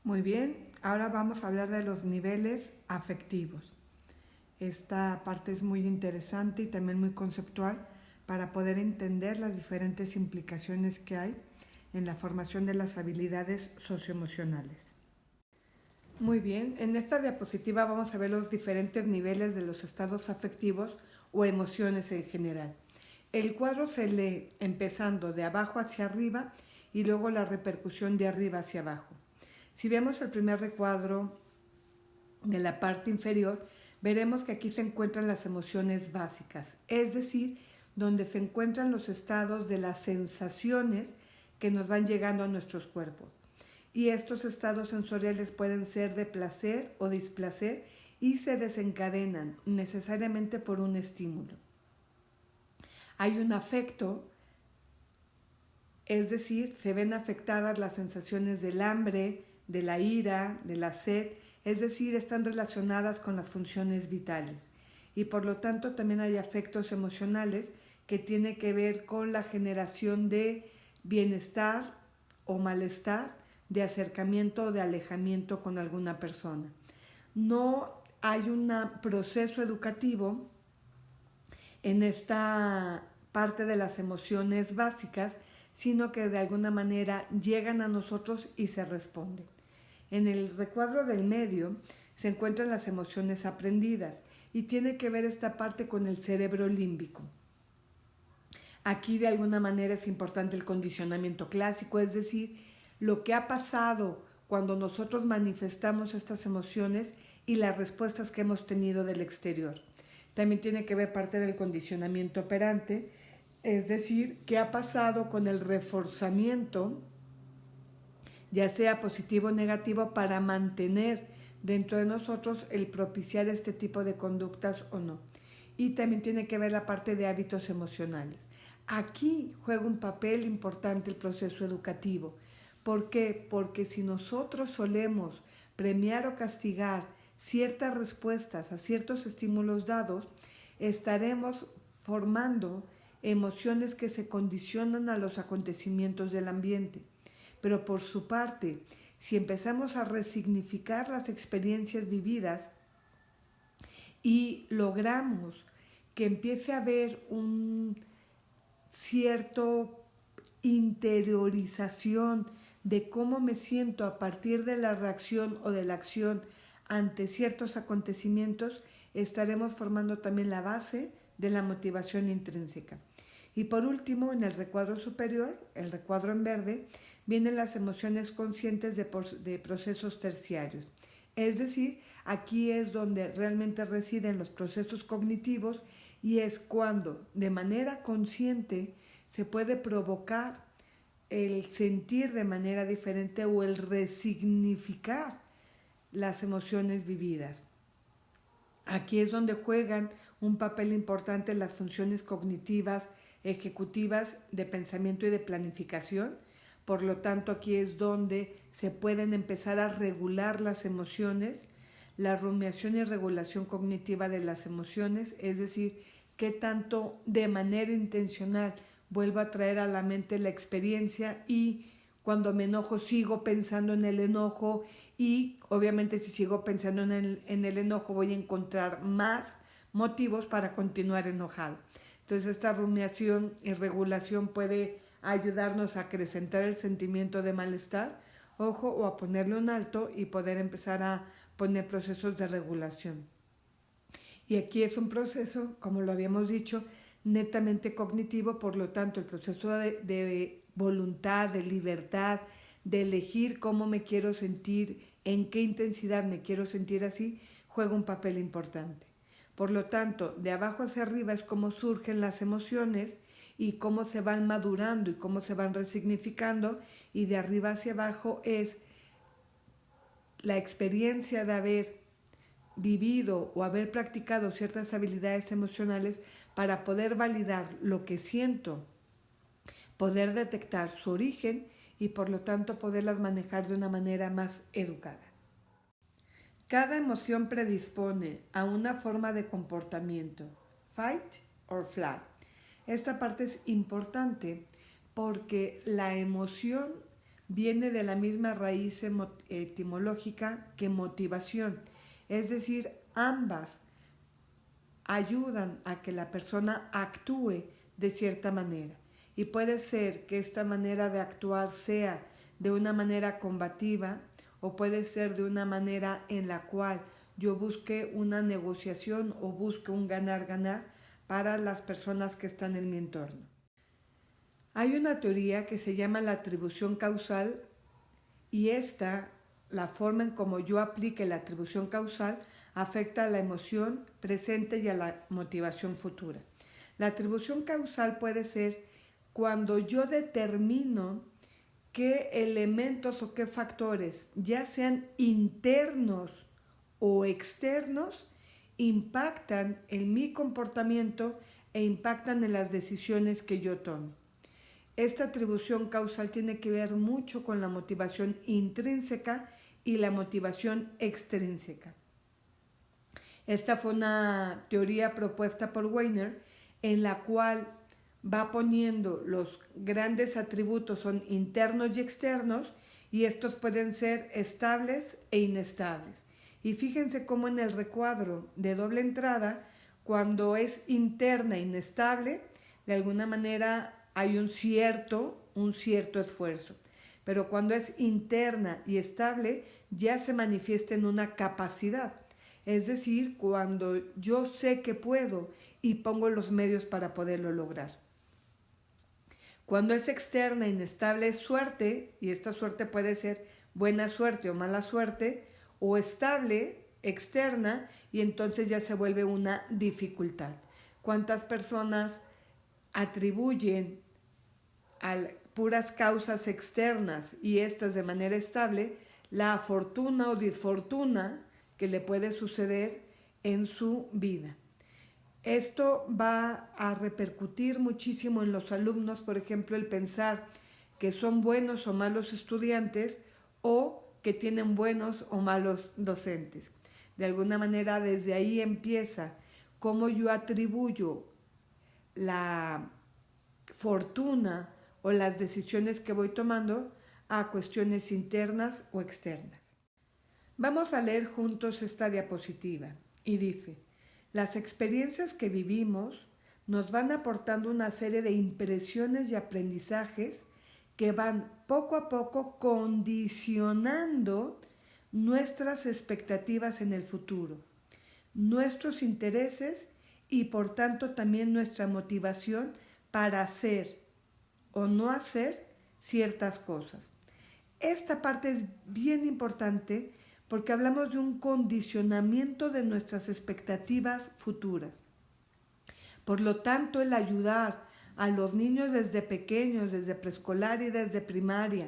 Muy bien, ahora vamos a hablar de los niveles afectivos. Esta parte es muy interesante y también muy conceptual para poder entender las diferentes implicaciones que hay en la formación de las habilidades socioemocionales. Muy bien, en esta diapositiva vamos a ver los diferentes niveles de los estados afectivos o emociones en general. El cuadro se lee empezando de abajo hacia arriba y luego la repercusión de arriba hacia abajo. Si vemos el primer recuadro de la parte inferior, veremos que aquí se encuentran las emociones básicas, es decir, donde se encuentran los estados de las sensaciones que nos van llegando a nuestros cuerpos. Y estos estados sensoriales pueden ser de placer o displacer y se desencadenan necesariamente por un estímulo. Hay un afecto, es decir, se ven afectadas las sensaciones del hambre, de la ira, de la sed, es decir, están relacionadas con las funciones vitales. Y por lo tanto también hay afectos emocionales que tienen que ver con la generación de bienestar o malestar, de acercamiento o de alejamiento con alguna persona. No hay un proceso educativo en esta parte de las emociones básicas, sino que de alguna manera llegan a nosotros y se responden. En el recuadro del medio se encuentran las emociones aprendidas y tiene que ver esta parte con el cerebro límbico. Aquí de alguna manera es importante el condicionamiento clásico, es decir, lo que ha pasado cuando nosotros manifestamos estas emociones y las respuestas que hemos tenido del exterior. También tiene que ver parte del condicionamiento operante, es decir, qué ha pasado con el reforzamiento, ya sea positivo o negativo, para mantener dentro de nosotros el propiciar este tipo de conductas o no. Y también tiene que ver la parte de hábitos emocionales. Aquí juega un papel importante el proceso educativo. ¿Por qué? Porque si nosotros solemos premiar o castigar ciertas respuestas a ciertos estímulos dados, estaremos formando emociones que se condicionan a los acontecimientos del ambiente. Pero por su parte, si empezamos a resignificar las experiencias vividas y logramos que empiece a haber un cierto interiorización de cómo me siento a partir de la reacción o de la acción ante ciertos acontecimientos, estaremos formando también la base de la motivación intrínseca. Y por último, en el recuadro superior, el recuadro en verde, vienen las emociones conscientes de procesos terciarios. Es decir, aquí es donde realmente residen los procesos cognitivos y es cuando de manera consciente se puede provocar el sentir de manera diferente o el resignificar las emociones vividas. Aquí es donde juegan un papel importante las funciones cognitivas, ejecutivas, de pensamiento y de planificación. Por lo tanto, aquí es donde se pueden empezar a regular las emociones, la rumiación y regulación cognitiva de las emociones, es decir, qué tanto de manera intencional vuelvo a traer a la mente la experiencia y cuando me enojo sigo pensando en el enojo y obviamente si sigo pensando en el enojo voy a encontrar más motivos para continuar enojado. Entonces esta rumiación y regulación puede ayudarnos a acrecentar el sentimiento de malestar, ojo, o a ponerle un alto y poder empezar a poner procesos de regulación. Y aquí es un proceso, como lo habíamos dicho, netamente cognitivo, por lo tanto el proceso de voluntad, de libertad, de elegir cómo me quiero sentir, en qué intensidad me quiero sentir así, juega un papel importante. Por lo tanto, de abajo hacia arriba es cómo surgen las emociones y cómo se van madurando y cómo se van resignificando, y de arriba hacia abajo es la experiencia de haber vivido o haber practicado ciertas habilidades emocionales para poder validar lo que siento, poder detectar su origen y por lo tanto poderlas manejar de una manera más educada. Cada emoción predispone a una forma de comportamiento, fight or flight. Esta parte es importante porque la emoción viene de la misma raíz etimológica que motivación, es decir, ambas ayudan a que la persona actúe de cierta manera. Y puede ser que esta manera de actuar sea de una manera combativa o puede ser de una manera en la cual yo busque una negociación o busque un ganar-ganar para las personas que están en mi entorno. Hay una teoría que se llama la atribución causal y la forma en cómo yo aplique la atribución causal, afecta a la emoción presente y a la motivación futura. La atribución causal puede ser cuando yo determino qué elementos o qué factores, ya sean internos o externos, impactan en mi comportamiento e impactan en las decisiones que yo tomo. Esta atribución causal tiene que ver mucho con la motivación intrínseca y la motivación extrínseca. Esta fue una teoría propuesta por Weiner en la cual va poniendo los grandes atributos son internos y externos y estos pueden ser estables e inestables. Y fíjense cómo en el recuadro de doble entrada, cuando es interna e inestable, de alguna manera hay un cierto esfuerzo. Pero cuando es interna y estable, ya se manifiesta en una capacidad. Es decir, cuando yo sé que puedo y pongo los medios para poderlo lograr. Cuando es externa e inestable es suerte, y esta suerte puede ser buena suerte o mala suerte, o estable, externa, y entonces ya se vuelve una dificultad. ¿Cuántas personas atribuyen a puras causas externas y estas de manera estable la fortuna o disfortuna que le puede suceder en su vida? Esto va a repercutir muchísimo en los alumnos, por ejemplo, el pensar que son buenos o malos estudiantes o que tienen buenos o malos docentes. De alguna manera, desde ahí empieza cómo yo atribuyo la fortuna o las decisiones que voy tomando a cuestiones internas o externas. Vamos a leer juntos esta diapositiva y dice: las experiencias que vivimos nos van aportando una serie de impresiones y aprendizajes que van poco a poco condicionando nuestras expectativas en el futuro, nuestros intereses y por tanto también nuestra motivación para hacer o no hacer ciertas cosas. Esta parte es bien importante porque hablamos de un condicionamiento de nuestras expectativas futuras. Por lo tanto, el ayudar a los niños desde pequeños, desde preescolar y desde primaria,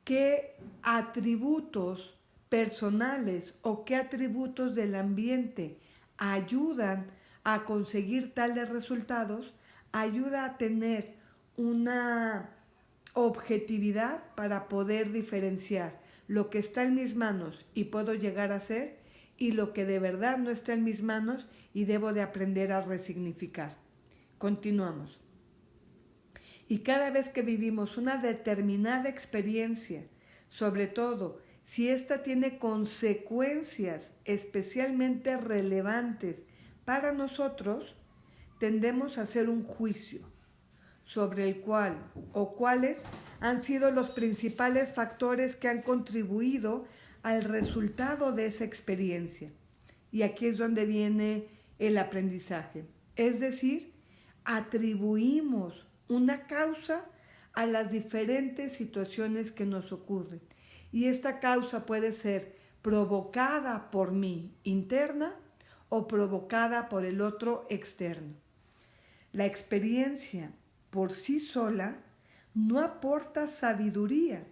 qué atributos personales o qué atributos del ambiente ayudan a conseguir tales resultados, ayuda a tener una objetividad para poder diferenciar lo que está en mis manos y puedo llegar a hacer y lo que de verdad no está en mis manos y debo de aprender a resignificar. Continuamos. Y cada vez que vivimos una determinada experiencia, sobre todo si ésta tiene consecuencias especialmente relevantes para nosotros, tendemos a hacer un juicio sobre el cual o cuáles han sido los principales factores que han contribuido al resultado de esa experiencia. Y aquí es donde viene el aprendizaje. Es decir, atribuimos una causa a las diferentes situaciones que nos ocurren. Y esta causa puede ser provocada por mí interna o provocada por el otro externo. La experiencia por sí sola no aporta sabiduría,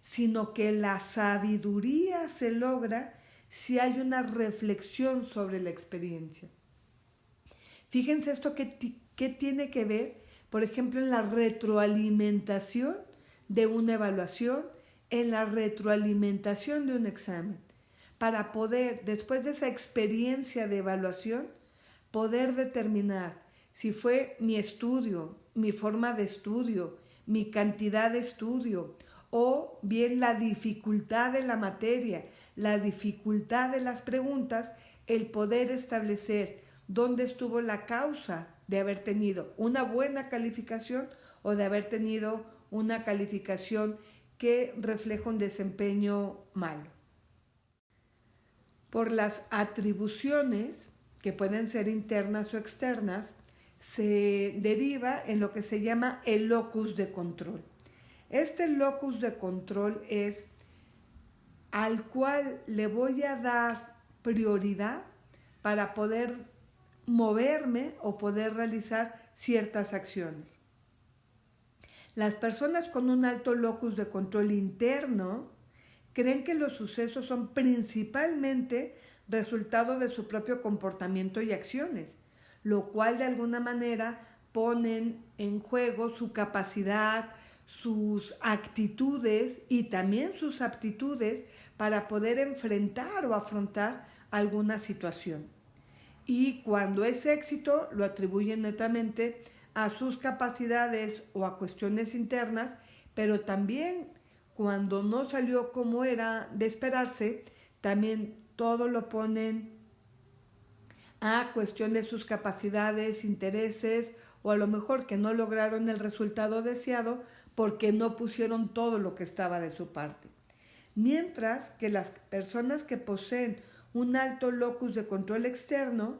sino que la sabiduría se logra si hay una reflexión sobre la experiencia. Fíjense esto que tiene que ver, por ejemplo, en la retroalimentación de una evaluación, en la retroalimentación de un examen, para poder, después de esa experiencia de evaluación, poder determinar si fue mi estudio, mi forma de estudio, mi cantidad de estudio, o bien la dificultad de la materia, la dificultad de las preguntas, el poder establecer dónde estuvo la causa de haber tenido una buena calificación o de haber tenido una calificación que refleja un desempeño malo. Por las atribuciones, que pueden ser internas o externas, se deriva en lo que se llama el locus de control. Este locus de control es al cual le voy a dar prioridad para poder moverme o poder realizar ciertas acciones. Las personas con un alto locus de control interno creen que los sucesos son principalmente resultado de su propio comportamiento y acciones, lo cual de alguna manera ponen en juego su capacidad, sus actitudes y también sus aptitudes para poder enfrentar o afrontar alguna situación. Y cuando es éxito, lo atribuyen netamente a sus capacidades o a cuestiones internas, pero también cuando no salió como era de esperarse, también todo lo ponen a cuestión de sus capacidades, intereses, o a lo mejor que no lograron el resultado deseado porque no pusieron todo lo que estaba de su parte. Mientras que las personas que poseen un alto locus de control externo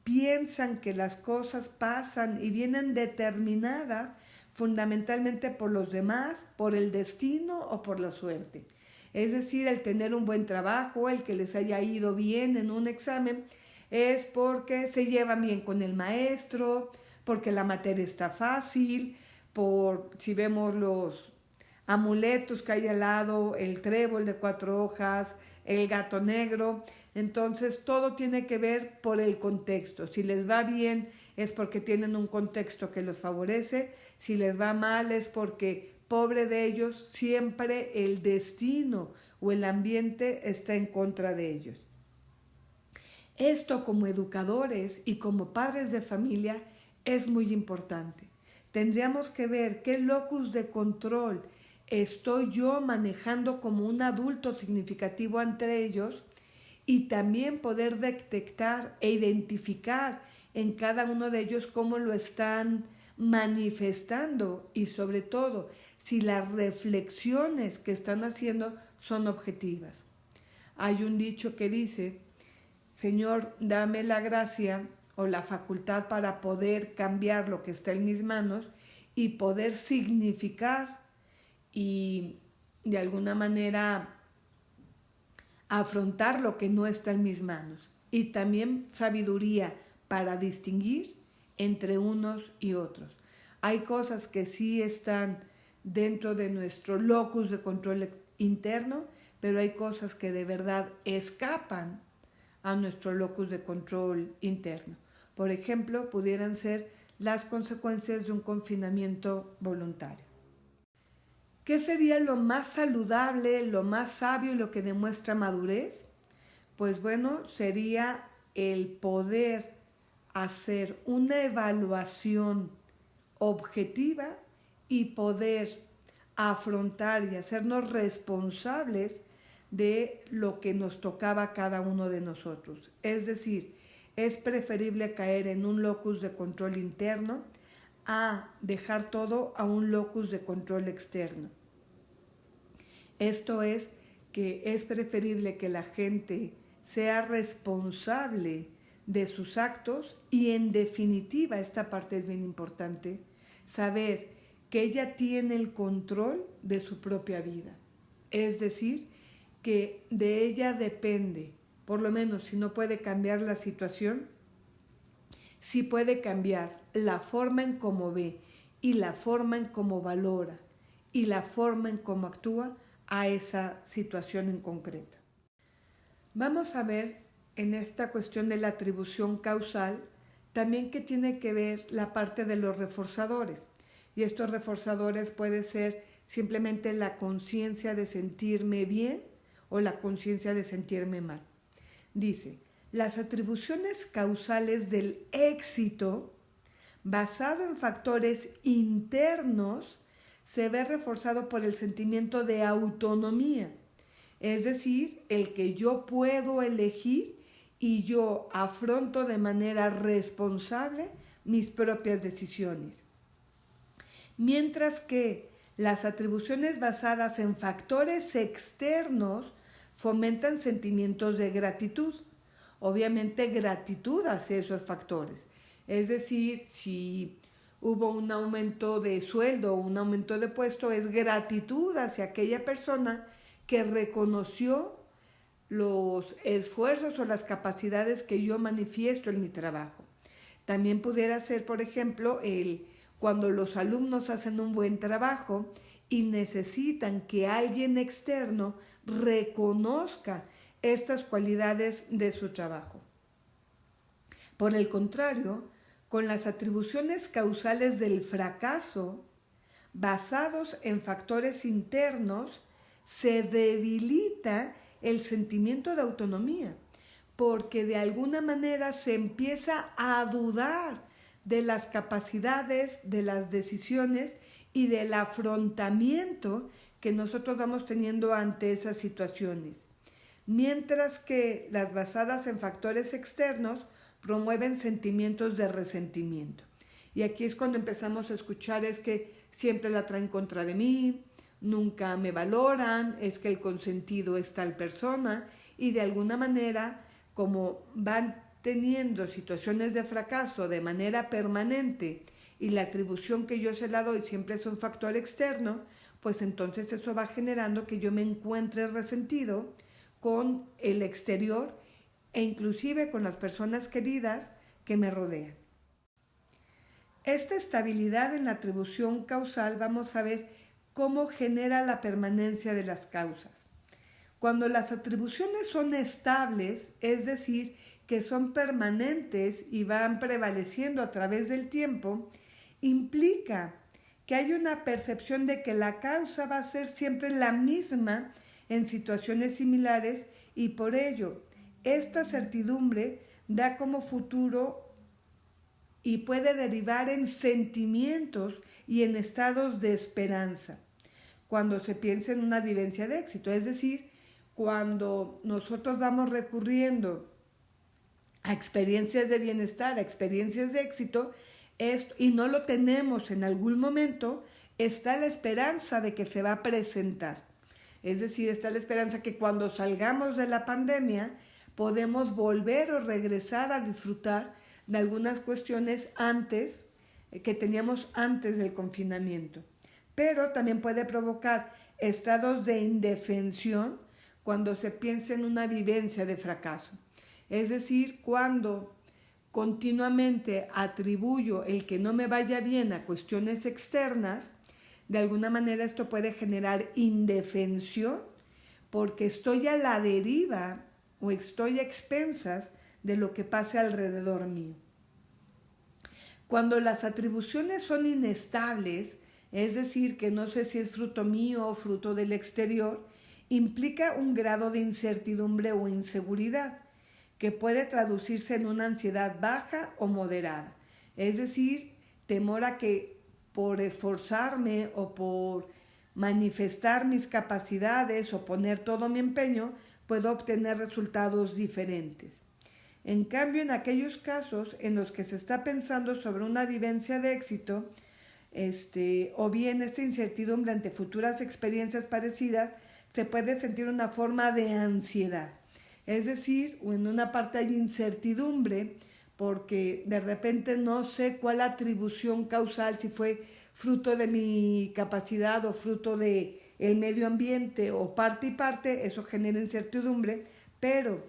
piensan que las cosas pasan y vienen determinadas fundamentalmente por los demás, por el destino o por la suerte. Es decir, el tener un buen trabajo, el que les haya ido bien en un examen, es porque se llevan bien con el maestro, porque la materia está fácil, por si vemos los amuletos que hay al lado, el trébol de 4 hojas, el gato negro. Entonces todo tiene que ver por el contexto. Si les va bien es porque tienen un contexto que los favorece, si les va mal es porque, pobre de ellos, siempre el destino o el ambiente está en contra de ellos. Esto como educadores y como padres de familia es muy importante. Tendríamos que ver qué locus de control estoy yo manejando como un adulto significativo entre ellos y también poder detectar e identificar en cada uno de ellos cómo lo están manifestando y sobre todo si las reflexiones que están haciendo son objetivas. Hay un dicho que dice: Señor, dame la gracia o la facultad para poder cambiar lo que está en mis manos y poder significar y de alguna manera afrontar lo que no está en mis manos. Y también sabiduría para distinguir entre unos y otros. Hay cosas que sí están dentro de nuestro locus de control interno, pero hay cosas que de verdad escapan a nuestro locus de control interno. Por ejemplo, pudieran ser las consecuencias de un confinamiento voluntario. ¿Qué sería lo más saludable, lo más sabio y lo que demuestra madurez? Pues bueno, sería el poder hacer una evaluación objetiva y poder afrontar y hacernos responsables de lo que nos tocaba a cada uno de nosotros. Es decir, es preferible caer en un locus de control interno a dejar todo a un locus de control externo. Esto es que es preferible que la gente sea responsable de sus actos y en definitiva, esta parte es bien importante, saber que ella tiene el control de su propia vida. Es decir, que de ella depende, por lo menos si no puede cambiar la situación, sí puede cambiar la forma en cómo ve y la forma en cómo valora y la forma en cómo actúa a esa situación en concreto. Vamos a ver en esta cuestión de la atribución causal también que tiene que ver la parte de los reforzadores. Y estos reforzadores puede ser simplemente la conciencia de sentirme bien o la conciencia de sentirme mal. Dice, las atribuciones causales del éxito basado en factores internos se ve reforzado por el sentimiento de autonomía, es decir, el que yo puedo elegir y yo afronto de manera responsable mis propias decisiones. Mientras que las atribuciones basadas en factores externos fomentan sentimientos de gratitud. Obviamente gratitud hacia esos factores. Es decir, si hubo un aumento de sueldo o un aumento de puesto, es gratitud hacia aquella persona que reconoció los esfuerzos o las capacidades que yo manifiesto en mi trabajo. También pudiera ser, por ejemplo, cuando los alumnos hacen un buen trabajo y necesitan que alguien externo reconozca estas cualidades de su trabajo. Por el contrario, con las atribuciones causales del fracaso, basados en factores internos, se debilita el sentimiento de autonomía, porque de alguna manera se empieza a dudar de las capacidades, de las decisiones y del afrontamiento que nosotros vamos teniendo ante esas situaciones. Mientras que las basadas en factores externos promueven sentimientos de resentimiento. Y aquí es cuando empezamos a escuchar es que siempre la traen contra de mí, nunca me valoran, es que el consentido es tal persona, y de alguna manera, como van teniendo situaciones de fracaso de manera permanente y la atribución que yo se la doy siempre es un factor externo, pues entonces eso va generando que yo me encuentre resentido con el exterior e inclusive con las personas queridas que me rodean. Esta estabilidad en la atribución causal vamos a ver cómo genera la permanencia de las causas. Cuando las atribuciones son estables, es decir, que son permanentes y van prevaleciendo a través del tiempo, implica que hay una percepción de que la causa va a ser siempre la misma en situaciones similares y por ello esta certidumbre da como futuro y puede derivar en sentimientos y en estados de esperanza cuando se piensa en una vivencia de éxito, es decir, cuando nosotros vamos recurriendo a experiencias de bienestar, a experiencias de éxito, y no lo tenemos en algún momento, está la esperanza de que se va a presentar. Es decir, está la esperanza que cuando salgamos de la pandemia podemos volver o regresar a disfrutar de algunas cuestiones que teníamos antes del confinamiento. Pero también puede provocar estados de indefensión cuando se piensa en una vivencia de fracaso. Es decir, cuando continuamente atribuyo el que no me vaya bien a cuestiones externas, de alguna manera esto puede generar indefensión porque estoy a la deriva o estoy a expensas de lo que pase alrededor mío. Cuando las atribuciones son inestables, es decir, que no sé si es fruto mío o fruto del exterior, implica un grado de incertidumbre o inseguridad que puede traducirse en una ansiedad baja o moderada. Es decir, temor a que por esforzarme o por manifestar mis capacidades o poner todo mi empeño, puedo obtener resultados diferentes. En cambio, en aquellos casos en los que se está pensando sobre una vivencia de éxito, o bien esta incertidumbre ante futuras experiencias parecidas, se puede sentir una forma de ansiedad. Es decir, en una parte hay incertidumbre porque de repente no sé cuál atribución causal, si fue fruto de mi capacidad o fruto del medio ambiente o parte y parte, eso genera incertidumbre, pero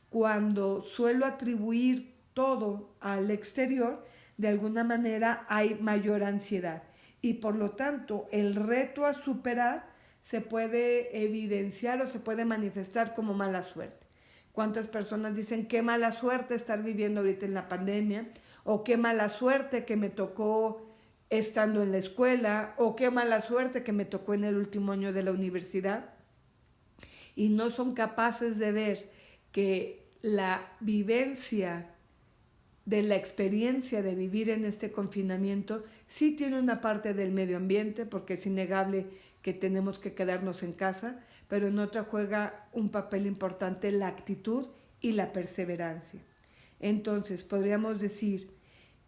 cuando suelo atribuir todo al exterior, de alguna manera hay mayor ansiedad y por lo tanto el reto a superar se puede evidenciar o se puede manifestar como mala suerte. ¿Cuántas personas dicen qué mala suerte estar viviendo ahorita en la pandemia? O qué mala suerte que me tocó estando en la escuela, o qué mala suerte que me tocó en el último año de la universidad. Y no son capaces de ver que la vivencia de la experiencia de vivir en este confinamiento, sí tiene una parte del medio ambiente, porque es innegable que tenemos que quedarnos en casa, pero en otra juega un papel importante la actitud y la perseverancia. Entonces, podríamos decir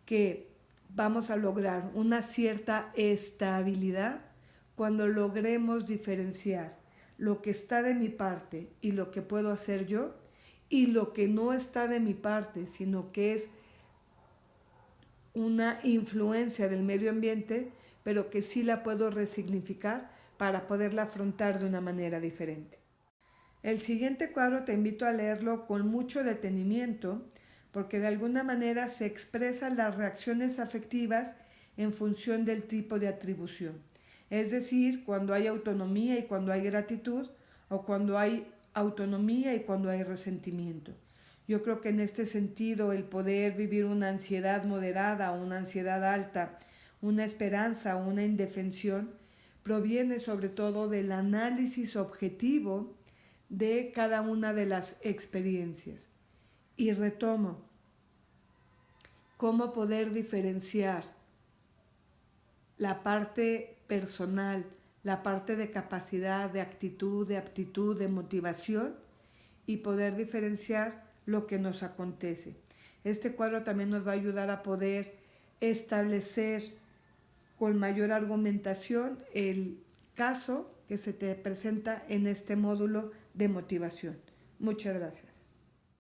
que vamos a lograr una cierta estabilidad cuando logremos diferenciar lo que está de mi parte y lo que puedo hacer yo, y lo que no está de mi parte, sino que es una influencia del medio ambiente, pero que sí la puedo resignificar para poderla afrontar de una manera diferente. El siguiente cuadro te invito a leerlo con mucho detenimiento, porque de alguna manera se expresan las reacciones afectivas en función del tipo de atribución. Es decir, cuando hay autonomía y cuando hay gratitud, o cuando hay autonomía y cuando hay resentimiento. Yo creo que en este sentido el poder vivir una ansiedad moderada o una ansiedad alta, una esperanza o una indefensión, proviene sobre todo del análisis objetivo de cada una de las experiencias. Y retomo, cómo poder diferenciar la parte personal, la parte de capacidad, de actitud, de aptitud, de motivación, y poder diferenciar lo que nos acontece. Este cuadro también nos va a ayudar a poder establecer con mayor argumentación el caso que se te presenta en este módulo de motivación. Muchas gracias.